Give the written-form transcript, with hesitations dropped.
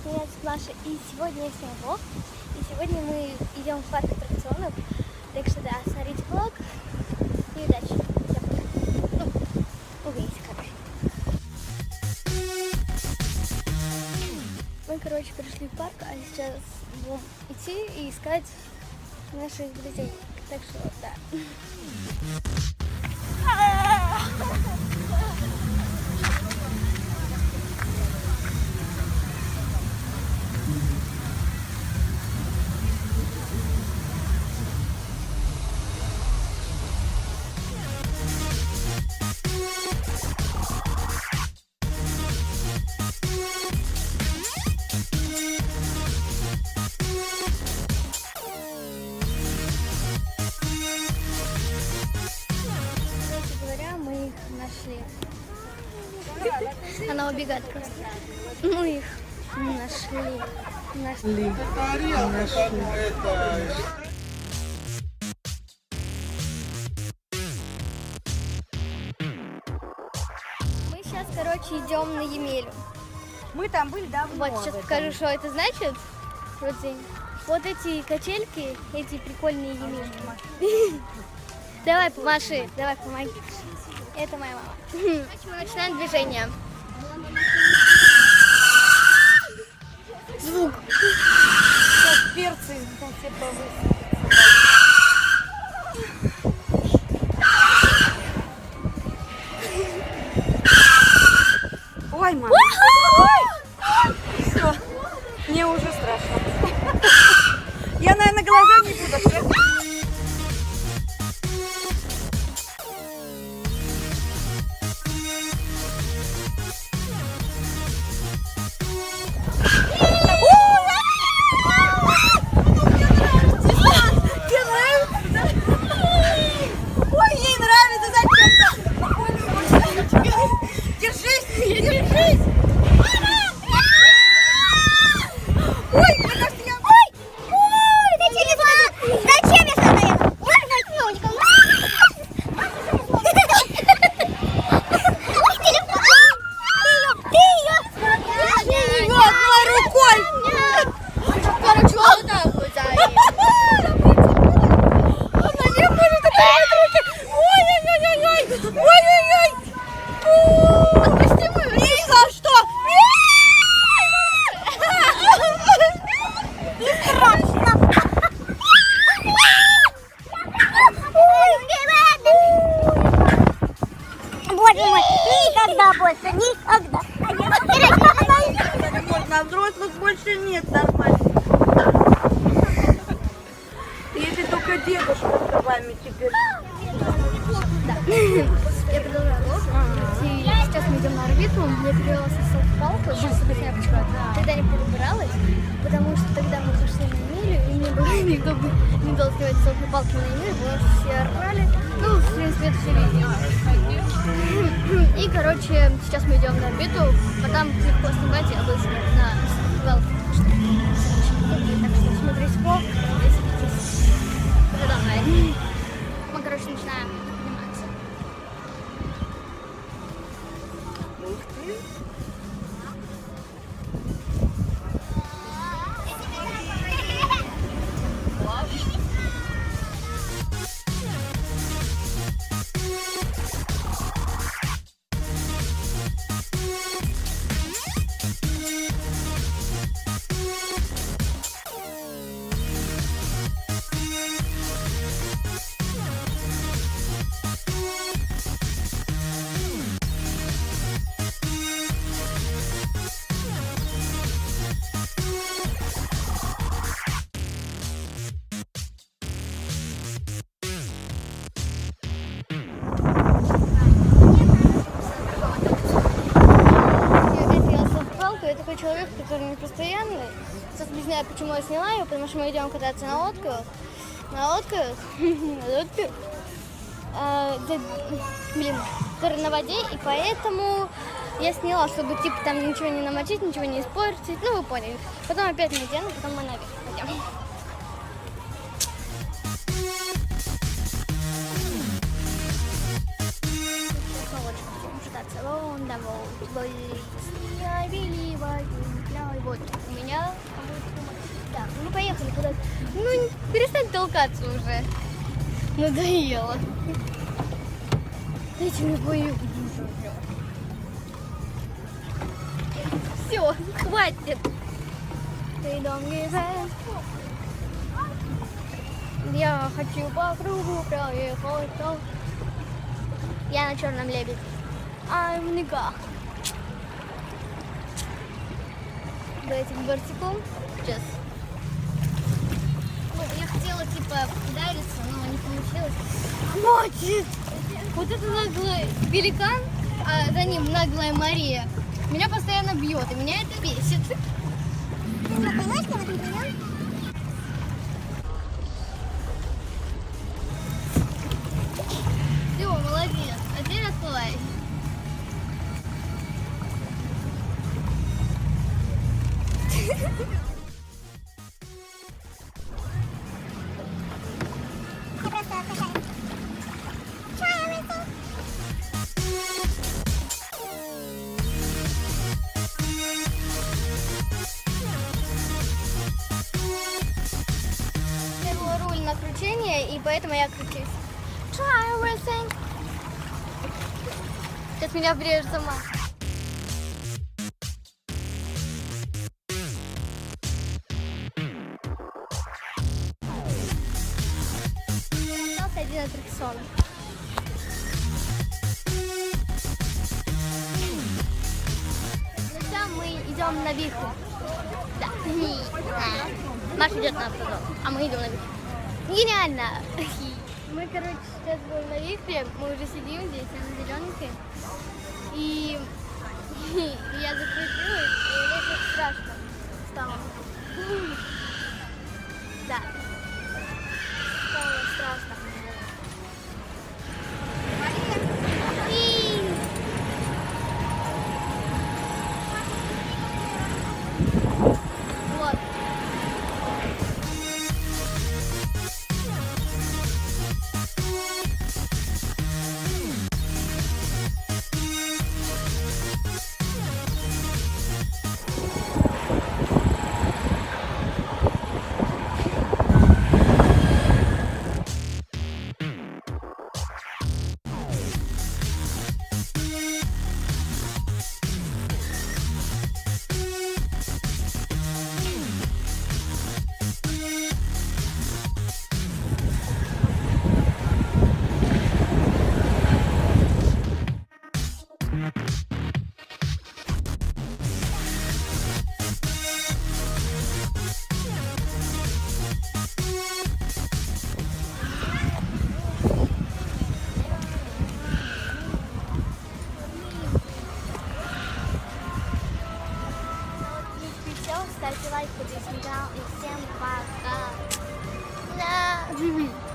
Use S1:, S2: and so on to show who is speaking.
S1: меня зовут Маша, и сегодня я снимаю влог. И сегодня мы идем в парк аттракционов. Так что да, смотрите влог. И удачи. Увидите, короче. Мы, короче, пришли в парк, а сейчас будем идти и искать наших друзей. Так что да. Нашли. Она убегает просто. Мы их нашли. Мы сейчас, короче, идем на Емелю.
S2: Мы там были давно.
S1: Вот сейчас покажу, что это значит. Вот эти качельки, эти прикольные Емельки. Давай, помаши, давай, помоги. Это моя мама. Мы начинаем движение. Звук.
S2: Сейчас перцы там все повысят. Ой, мама. Все. Мне уже страшно. Я, наверное, глаза не буду открывать. На взрослых больше нет нормально. Если только дедушка с вами теперь.
S1: Да. Я продолжаю влог. Сейчас мы идем на орбиту. Я перевела селфи-палку. Сейчас объясняю, почему. Тогда не перебиралась, потому что тогда мы пошли на Емелю, и мне было неудобно не дал снимать селфи-палки на Емелю, потому что все орали. Ну, в принципе, это все видео. И, короче, сейчас мы идем на орбиту, потом легко снимать и обычно на селфи-палке. Так что смотрите влог, если продолжаем. Мы, короче, начинаем подниматься.
S2: Ух ты.
S1: Человек, который не постоянный. Сейчас объясняю, почему я сняла ее, потому что мы идем кататься на лодках. На лодках, которые на воде, и поэтому я сняла, чтобы типа там ничего не намочить, ничего не испортить. Ну, вы поняли. Потом опять надену, потом мы наверх пойдем. Вот, у Ну поехали куда-то. Ну перестань толкаться уже. Надоело. Дайте мне бою. Все, хватит. Ты don't give a- Я хочу по кругу проехать. Я на черном лебеде. I'm в ногах. Давайте бортиком. Сейчас. Ну, я хотела типа удариться, но не получилось. Хватит! Вот это наглый великан, а за ним наглая Мария, меня постоянно бьет, и меня это бесит. Ты понимаешь, что в этом прием? Все, молодец. А теперь отплывай. Я просто отдыхаю. Я была руль на кручение, и поэтому я кручусь. Try everything. Сейчас меня врежет сама. Остался один аттракцион. Сейчас мы идем на вихрь. Да. Маша идет на автодом, а мы идем на вихрь. Гениально! Мы, короче, сейчас будем на вихре, мы уже сидим здесь, на зелененькой. И я закрутилась, и мне очень страшно стало. Да. Стало страшно. И- Вот. Все, ставьте лайк, подписывайтесь на канал и всем пока. Да.